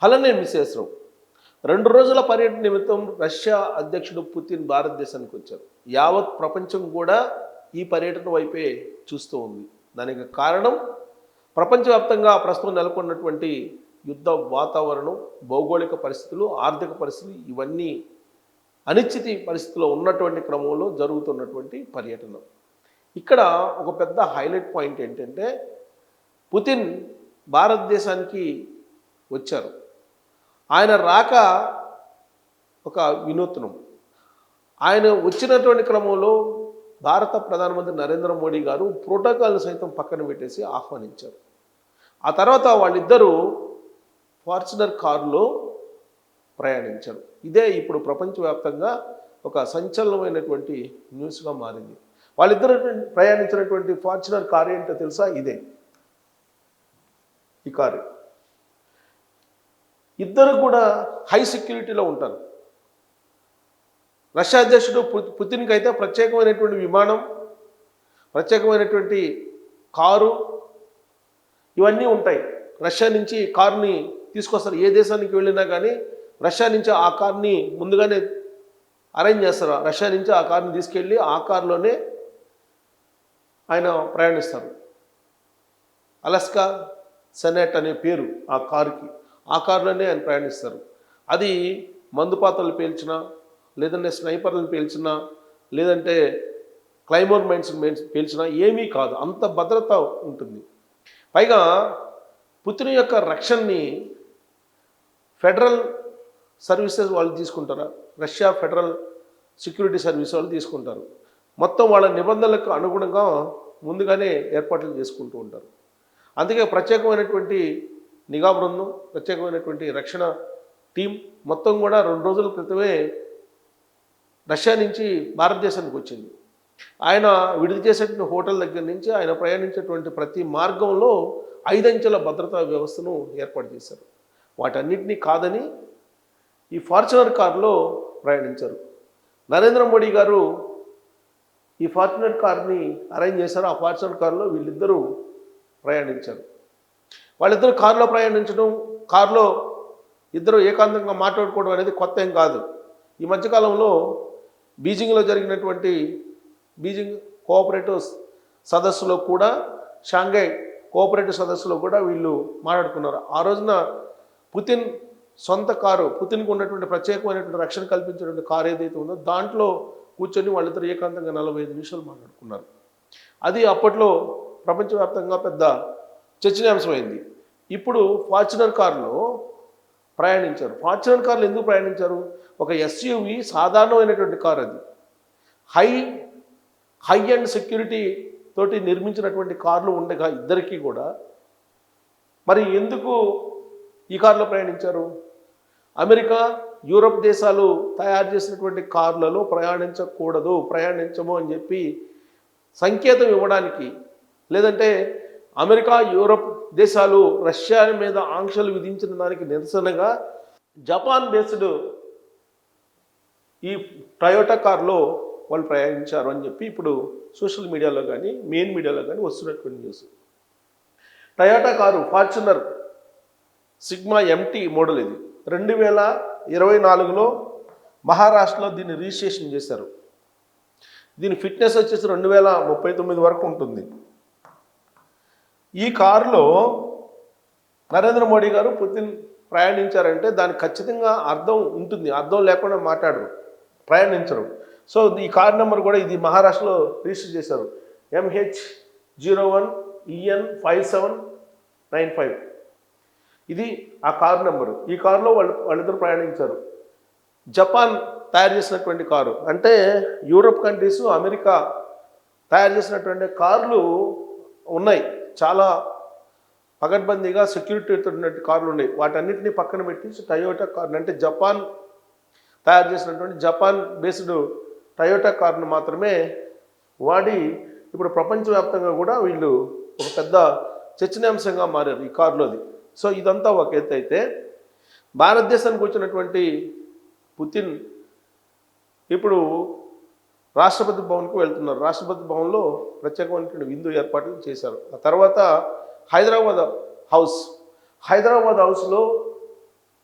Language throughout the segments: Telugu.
అలానే మిసేసరావు 2 రోజుల పర్యటన నిమిత్తం రష్యా అధ్యక్షుడు పుతిన్ భారతదేశానికి వచ్చారు. యావత్ ప్రపంచం కూడా ఈ పర్యటన వైపే చూస్తూ ఉంది. దానికి కారణం ప్రపంచవ్యాప్తంగా ప్రస్తుతం నెలకొన్నటువంటి యుద్ధ వాతావరణం, భౌగోళిక పరిస్థితులు, ఆర్థిక పరిస్థితులు ఇవన్నీ అనిశ్చితి పరిస్థితిలో ఉన్నటువంటి క్రమంలో జరుగుతున్నటువంటి పర్యటన. ఇక్కడ ఒక పెద్ద హైలైట్ పాయింట్ ఏంటంటే పుతిన్ భారతదేశానికి వచ్చారు. ఆయన రాక ఒక వినూత్నం. ఆయన వచ్చినటువంటి క్రమంలో భారత ప్రధానమంత్రి నరేంద్ర మోడీ గారు ప్రోటోకాల్ని సైతం పక్కన పెట్టేసి ఆహ్వానించారు. ఆ తర్వాత వాళ్ళిద్దరూ ఫార్చునర్ కారులో ప్రయాణించారు. ఇదే ఇప్పుడు ప్రపంచవ్యాప్తంగా ఒక సంచలనమైనటువంటి న్యూస్గా మారింది. వాళ్ళిద్దరు ప్రయాణించినటువంటి ఫార్చునర్ కారు ఏంటో తెలుసా? ఇదే ఈ కారు. ఇద్దరు కూడా హై సెక్యూరిటీలో ఉంటారు. రష్యా అధ్యక్షుడు పుతిన్కి అయితే ప్రత్యేకమైనటువంటి విమానం, ప్రత్యేకమైనటువంటి కారు ఇవన్నీ ఉంటాయి. రష్యా నుంచి కారుని తీసుకొస్తారు. ఏ దేశానికి వెళ్ళినా కానీ రష్యా నుంచి ఆ కార్ని ముందుగానే అరేంజ్ చేస్తారు. రష్యా నుంచి ఆ కార్ని తీసుకెళ్ళి ఆ కారులోనే ఆయన ప్రయాణిస్తారు. అలస్కా సెనెట్ అనే పేరు ఆ కారుకి. ఆ కారులోనే ఆయన ప్రయాణిస్తారు. అది మందుపాత్రలు పేల్చినా, లేదంటే స్నైపర్లను పేల్చినా, లేదంటే క్లైమోర్ మైన్స్ పేల్చినా ఏమీ కాదు. అంత భద్రత ఉంటుంది. పైగా పుతిన్ యొక్క రక్షణని ఫెడరల్ సర్వీసెస్ వాళ్ళు తీసుకుంటారా, రష్యా ఫెడరల్ సెక్యూరిటీ సర్వీస్ వాళ్ళు తీసుకుంటారు. మొత్తం వాళ్ళ నిబంధనలకు అనుగుణంగా ముందుగానే ఏర్పాట్లు చేసుకుంటూ ఉంటారు. అందుకే ప్రత్యేకమైనటువంటి నిఘా బృందం, ప్రత్యేకమైనటువంటి రక్షణ టీం మొత్తం కూడా 2 రోజుల క్రితమే రష్యా నుంచి భారతదేశానికి వచ్చింది. ఆయన విడుదల చేసేటువంటి హోటల్ దగ్గర నుంచి ఆయన ప్రయాణించేటువంటి ప్రతి మార్గంలో 5 అంచెల భద్రతా వ్యవస్థను ఏర్పాటు చేశారు. వాటన్నిటినీ కాదని ఈ ఫార్చునర్ కారులో ప్రయాణించారు. నరేంద్ర మోడీ గారు ఈ ఫార్చునర్ కార్ని అరేంజ్ చేశారు. ఆ ఫార్చునర్ కారులో వీళ్ళిద్దరూ ప్రయాణించారు. వాళ్ళిద్దరూ కారులో ప్రయాణించడం, కారులో ఇద్దరు ఏకాంతంగా మాట్లాడుకోవడం అనేది కొత్త ఏం కాదు. ఈ మధ్యకాలంలో బీజింగ్లో జరిగినటువంటి బీజింగ్ కోఆపరేటివ్ సదస్సులో కూడా, షాంఘై కోఆపరేటివ్ సదస్సులో కూడా వీళ్ళు మాట్లాడుకున్నారు. ఆ రోజున పుతిన్ సొంత కారు, పుతిన్కు ఉన్నటువంటి ప్రత్యేకమైనటువంటి రక్షణ కల్పించినటువంటి కారు ఏదైతే ఉందో దాంట్లో కూర్చొని వాళ్ళిద్దరు ఏకాంతంగా 45 నిమిషాలు మాట్లాడుకున్నారు. అది అప్పట్లో ప్రపంచవ్యాప్తంగా పెద్ద చర్చనీయాంశమైంది. ఇప్పుడు ఫార్చునర్ కారులో ప్రయాణించారు. ఫార్చునర్ కార్లు ఎందుకు ప్రయాణించారు? ఒక ఎస్యూవి సాధారణమైనటువంటి కారు. అది హై అండ్ సెక్యూరిటీ తోటి నిర్మించినటువంటి కార్లు ఉండగా ఇద్దరికీ కూడా మరి ఎందుకు ఈ కారులో ప్రయాణించారు? అమెరికా, యూరప్ దేశాలు తయారు చేసినటువంటి కార్లలో ప్రయాణించకూడదు, ప్రయాణించము అని చెప్పి సంకేతం ఇవ్వడానికి, లేదంటే అమెరికా, యూరప్ దేశాలు రష్యా మీద ఆంక్షలు విధించిన దానికి నిరసనగా జపాన్ బేస్డ్ ఈ టయోటా కార్లో వాళ్ళు ప్రయాణించారు అని చెప్పి ఇప్పుడు సోషల్ మీడియాలో కానీ మెయిన్ మీడియాలో కానీ వస్తున్నటువంటి news. Toyota car Fortuner sigma MT model. ఇది 2024లో మహారాష్ట్రలో దీన్ని రిజిస్ట్రేషన్ చేశారు. దీని ఫిట్నెస్ వచ్చేసి 2039 వరకు ఉంటుంది. ఈ కారులో నరేంద్ర మోడీ గారు పుతిన్ ప్రయాణించారంటే దానికి ఖచ్చితంగా అర్థం ఉంటుంది. అర్థం లేకుండా మాట్లాడరు, ప్రయాణించరు. సో ఈ కార్ నెంబర్ కూడా ఇది మహారాష్ట్రలో రిజిస్టర్ చేశారు. MH01EN5795. ఇది ఆ కారు నెంబరు. ఈ కారులో వాళ్ళిద్దరు ప్రయాణించారు. జపాన్ తయారు చేసినటువంటి కారు, అంటే యూరోప్ కంట్రీస్, అమెరికా తయారు చేసినటువంటి కార్లు ఉన్నాయి. చాలా పగడ్బందీగా సెక్యూరిటీతో ఉన్నటువంటి కార్లు ఉన్నాయి. వాటన్నిటిని పక్కన పెట్టి టయోటా కార్ని, అంటే జపాన్ తయారు చేసినటువంటి జపాన్ బేస్డ్ టయోటా కార్ను మాత్రమే వాడి ఇప్పుడు ప్రపంచవ్యాప్తంగా కూడా వీళ్ళు ఒక పెద్ద చర్చనీయాంశంగా మారారు ఈ కారులోది. సో ఇదంతా ఒక ఎత్తు అయితే, భారతదేశానికి వచ్చినటువంటి పుతిన్ ఇప్పుడు రాష్ట్రపతి భవన్కు వెళ్తున్నారు. రాష్ట్రపతి భవన్లో ప్రత్యేకమైనటువంటి విందు ఏర్పాట్లు చేశారు. ఆ తర్వాత హైదరాబాద్ హౌస్లో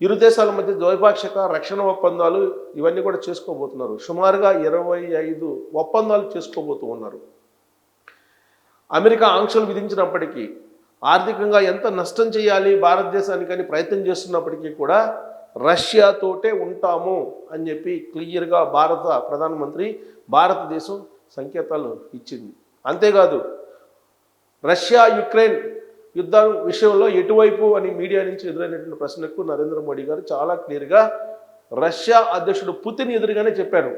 ఇరు దేశాల మధ్య ద్వైపాక్షిక రక్షణ ఒప్పందాలు ఇవన్నీ కూడా చేసుకోబోతున్నారు. సుమారుగా 25 ఒప్పందాలు చేసుకోబోతూ ఉన్నారు. అమెరికా ఆంక్షలు విధించినప్పటికీ, ఆర్థికంగా ఎంత నష్టం చేయాలి భారతదేశానికని ప్రయత్నం చేస్తున్నప్పటికీ కూడా రష్యాతోటే ఉంటాము అని చెప్పి క్లియర్గా భారత ప్రధానమంత్రి భారతదేశం సంకేతాలు ఇచ్చింది. అంతేకాదు, రష్యా యుక్రెయిన్ యుద్ధం విషయంలో ఎటువైపు అని మీడియా నుంచి ఎదురైనటువంటి ప్రశ్నకు నరేంద్ర మోడీ గారు చాలా క్లియర్గా రష్యా అధ్యక్షుడు పుతిన్ ఎదురుగానే చెప్పారు,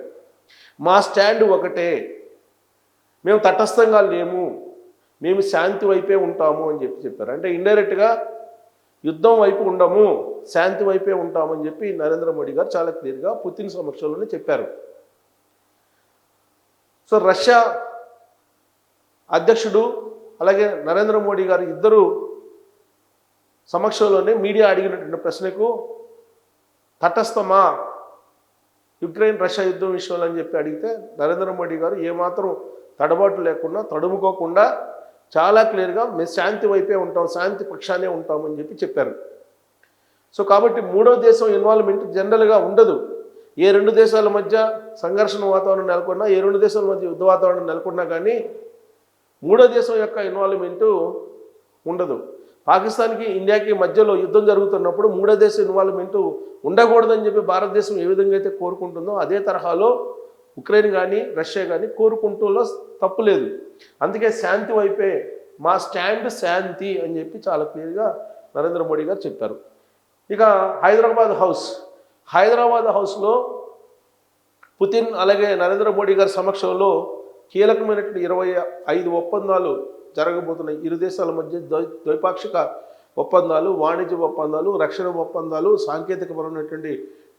మా స్టాండ్ ఒకటే, మేము తటస్థంగా లేము, మేము శాంతి వైపే ఉంటాము అని చెప్పారు. అంటే ఇండైరెక్ట్గా యుద్ధం వైపు ఉండము, శాంతి వైపే ఉంటామని చెప్పి నరేంద్ర మోడీ గారు చాలా క్లియర్గా పుతిన్ సమక్షంలోనే చెప్పారు. సో రష్యా అధ్యక్షుడు అలాగే నరేంద్ర మోడీ గారు ఇద్దరు సమక్షంలోనే మీడియా అడిగినటువంటి ప్రశ్నకు తటస్థమా యుక్రెయిన్ రష్యా యుద్ధం విషయంలో అని చెప్పి అడిగితే నరేంద్ర మోడీ గారు ఏమాత్రం తడబాటు లేకుండా తడుముకోకుండా చాలా క్లియర్గా మేము శాంతి వైపే ఉంటాం, శాంతి పక్షానే ఉంటామని చెప్పారు. సో కాబట్టి మూడో దేశం ఇన్వాల్వ్మెంట్ జనరల్గా ఉండదు. ఏ రెండు దేశాల మధ్య సంఘర్షణ వాతావరణం నెలకొన్నా, ఏ రెండు దేశాల మధ్య యుద్ధ వాతావరణం నెలకొన్నా కానీ మూడో దేశం యొక్క ఇన్వాల్వ్మెంటు ఉండదు. పాకిస్తాన్కి ఇండియాకి మధ్యలో యుద్ధం జరుగుతున్నప్పుడు మూడో దేశం ఇన్వాల్వ్మెంటు ఉండకూడదని చెప్పి భారతదేశం ఏ విధంగా అయితే కోరుకుంటుందో అదే తరహాలో ఉక్రెయిన్ కానీ రష్యా కానీ కోరుకుంటూలో తప్పు లేదు. అందుకే శాంతి వైపే మా స్టాండ్ శాంతి అని చెప్పి చాలా క్లియర్గా నరేంద్ర మోడీ గారు చెప్పారు. ఇక హైదరాబాద్ హౌస్లో పుతిన్ అలాగే నరేంద్ర మోడీ గారి సమక్షంలో కీలకమైనటువంటి 25 ఒప్పందాలు జరగబోతున్నాయి. ఇరు దేశాల మధ్య ద్వైపాక్షిక ఒప్పందాలు, వాణిజ్య ఒప్పందాలు, రక్షణ ఒప్పందాలు, సాంకేతికపరమైనటువంటి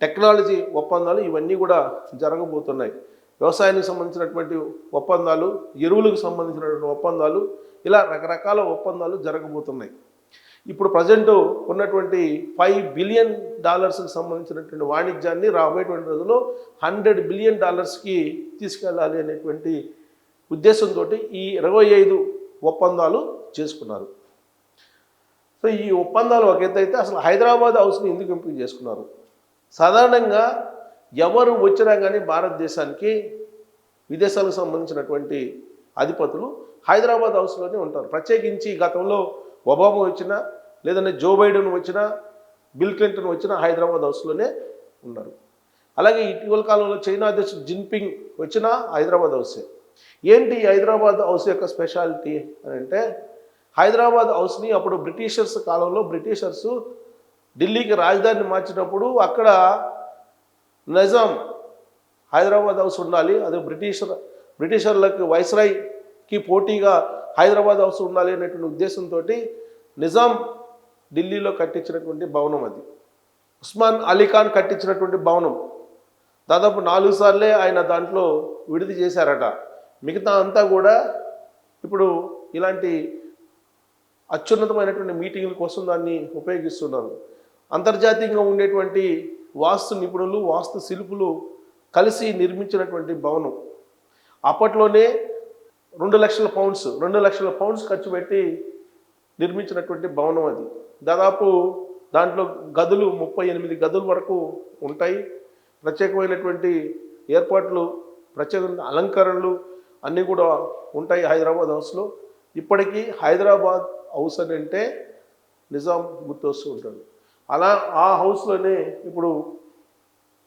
టెక్నాలజీ ఒప్పందాలు ఇవన్నీ కూడా జరగబోతున్నాయి. వ్యవసాయానికి సంబంధించినటువంటి ఒప్పందాలు, ఎరువులకు సంబంధించినటువంటి ఒప్పందాలు, ఇలా రకరకాల ఒప్పందాలు జరగబోతున్నాయి. ఇప్పుడు ప్రజెంట్ ఉన్నటువంటి $5 బిలియన్ సంబంధించినటువంటి వాణిజ్యాన్ని రాబోయేటువంటి రోజుల్లో $100 బిలియన్ తీసుకెళ్ళాలి అనేటువంటి ఉద్దేశంతో ఈ 25 ఒప్పందాలు చేసుకున్నారు. సో ఈ ఒప్పందాలు ఒక ఎత్తు అయితే అసలు హైదరాబాద్ హౌస్ని ఎందుకు ఎంపిక చేసుకున్నారు? సాధారణంగా ఎవరు వచ్చినా కానీ భారతదేశానికి విదేశాలకు సంబంధించినటువంటి అధిపతులు హైదరాబాద్ హౌస్లోనే ఉంటారు. ప్రత్యేకించి గతంలో ఒబామా వచ్చినా, లేదంటే జో బైడెన్ వచ్చినా, బిల్ క్లింటన్ వచ్చినా హైదరాబాద్ హౌస్లోనే ఉన్నారు. అలాగే ఇటీవల కాలంలో చైనా అధ్యక్షుడు జిన్పింగ్ వచ్చినా హైదరాబాద్ హౌసే. ఏంటి హైదరాబాద్ హౌస్ యొక్క స్పెషాలిటీ అని అంటే, హైదరాబాద్ హౌస్ని అప్పుడు బ్రిటిషర్స్ కాలంలో బ్రిటిషర్స్ ఢిల్లీకి రాజధానిని మార్చినప్పుడు అక్కడ నిజాం హైదరాబాద్ హౌస్ ఉండాలి, అది బ్రిటిషర్లకు వైస్రాయ్కి పోటీగా హైదరాబాద్ హౌస్ ఉండాలి అనేటువంటి ఉద్దేశంతో నిజాం ఢిల్లీలో కట్టించినటువంటి భవనం అది. ఉస్మాన్ అలీ ఖాన్ కట్టించినటువంటి భవనం. దాదాపు 4 సార్లే ఆయన దాంట్లో విడిది చేశారట. మిగతా అంతా కూడా ఇప్పుడు ఇలాంటి అత్యున్నతమైనటువంటి మీటింగుల కోసం దాన్ని ఉపయోగిస్తున్నారు. అంతర్జాతీయంగా ఉండేటువంటి వాస్తు నిపుణులు, వాస్తు శిల్పులు కలిసి నిర్మించినటువంటి భవనం. అప్పట్లోనే 2 లక్షల పౌండ్స్ ఖర్చు పెట్టి నిర్మించినటువంటి భవనం అది. దాదాపు దాంట్లో గదులు 38 గదుల వరకు ఉంటాయి. ప్రత్యేకమైనటువంటి ఏర్పాట్లు, ప్రత్యేకమైన అలంకరణలు అన్నీ కూడా ఉంటాయి హైదరాబాద్ హౌస్లో. ఇప్పటికీ హైదరాబాద్ హౌస్ అని అంటే నిజాం గుర్తొస్తూ ఉంటాడు. అలా ఆ హౌస్లోనే ఇప్పుడు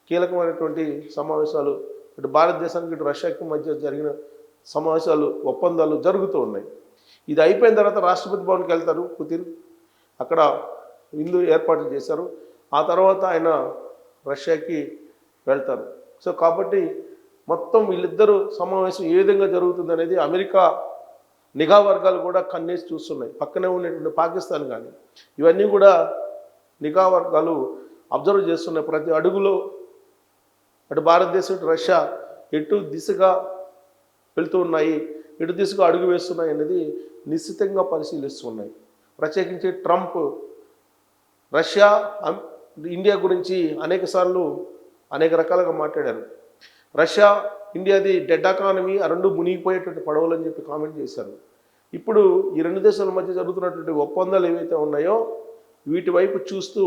కీలకమైనటువంటి సమావేశాలు, ఇటు భారతదేశానికి ఇటు రష్యాకి మధ్య జరిగిన సమావేశాలు, ఒప్పందాలు జరుగుతూ ఉన్నాయి. ఇది అయిపోయిన తర్వాత రాష్ట్రపతి భవన్కి వెళ్తారు పుతిన్, అక్కడ విందు ఏర్పాట్లు చేశారు. ఆ తర్వాత ఆయన రష్యాకి వెళ్తారు. సో కాబట్టి మొత్తం వీళ్ళిద్దరూ సమావేశం ఏ విధంగా జరుగుతుంది అనేది అమెరికా నిఘా వర్గాలు కూడా కన్నేసి చూస్తున్నాయి. పక్కనే ఉన్నటువంటి పాకిస్తాన్ కానీ ఇవన్నీ కూడా నిఘా వర్గాలు అబ్జర్వ్ చేస్తున్నాయి. ప్రతి అడుగులో అటు భారతదేశం ఇటు రష్యా ఎటు దిశగా వెళ్తూ ఉన్నాయి, ఎటు దిశగా అడుగు వేస్తున్నాయి అనేది నిశ్చితంగా పరిశీలిస్తున్నాయి. ప్రత్యేకించి ట్రంప్ రష్యా ఇండియా గురించి అనేక రకాలుగా మాట్లాడారు. రష్యా ఇండియాది డెడ్ ఎకానమీ, ఆ రెండు మునిగిపోయేటువంటి పడవలు అని చెప్పి కామెంట్ చేశారు. ఇప్పుడు ఈ రెండు దేశాల మధ్య జరుగుతున్నటువంటి ఒప్పందాలు ఏవైతే ఉన్నాయో వీటి వైపు చూస్తూ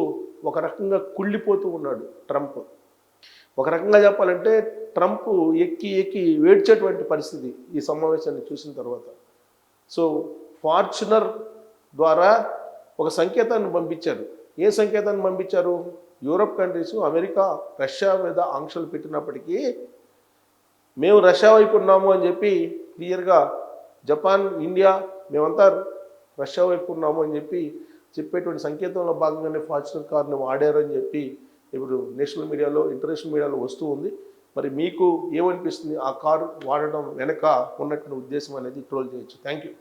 ఒక రకంగా కుళ్ళిపోతూ ఉన్నాడు ట్రంప్. ఒక రకంగా చెప్పాలంటే ట్రంప్ ఎక్కి ఎక్కి ఏడ్చేటువంటి పరిస్థితి ఈ సమావేశాన్ని చూసిన తర్వాత. సో ఫార్చునర్ ద్వారా ఒక సంకేతాన్ని పంపించారు. ఏ సంకేతాన్ని పంపించారు? యూరప్ కంట్రీస్, అమెరికా, రష్యా మీద ఆంక్షలు పెట్టినప్పటికీ మేము రష్యా వైపు ఉన్నాము అని చెప్పి క్లియర్గా జపాన్, ఇండియా మేమంతా రష్యా వైపు ఉన్నాము అని చెప్పేటువంటి సంకేతంలో భాగంగానే ఫార్చునర్ కార్ని వాడారని చెప్పి ఇప్పుడు నేషనల్ మీడియాలో, ఇంటర్నేషనల్ మీడియాలో వస్తూ ఉంది. మరి మీకు ఏమనిపిస్తుంది? ఆ కారు వాడడం వెనక ఉన్నటువంటి ఉద్దేశం అనేది ట్రోల్ చేయొచ్చు. Thank you.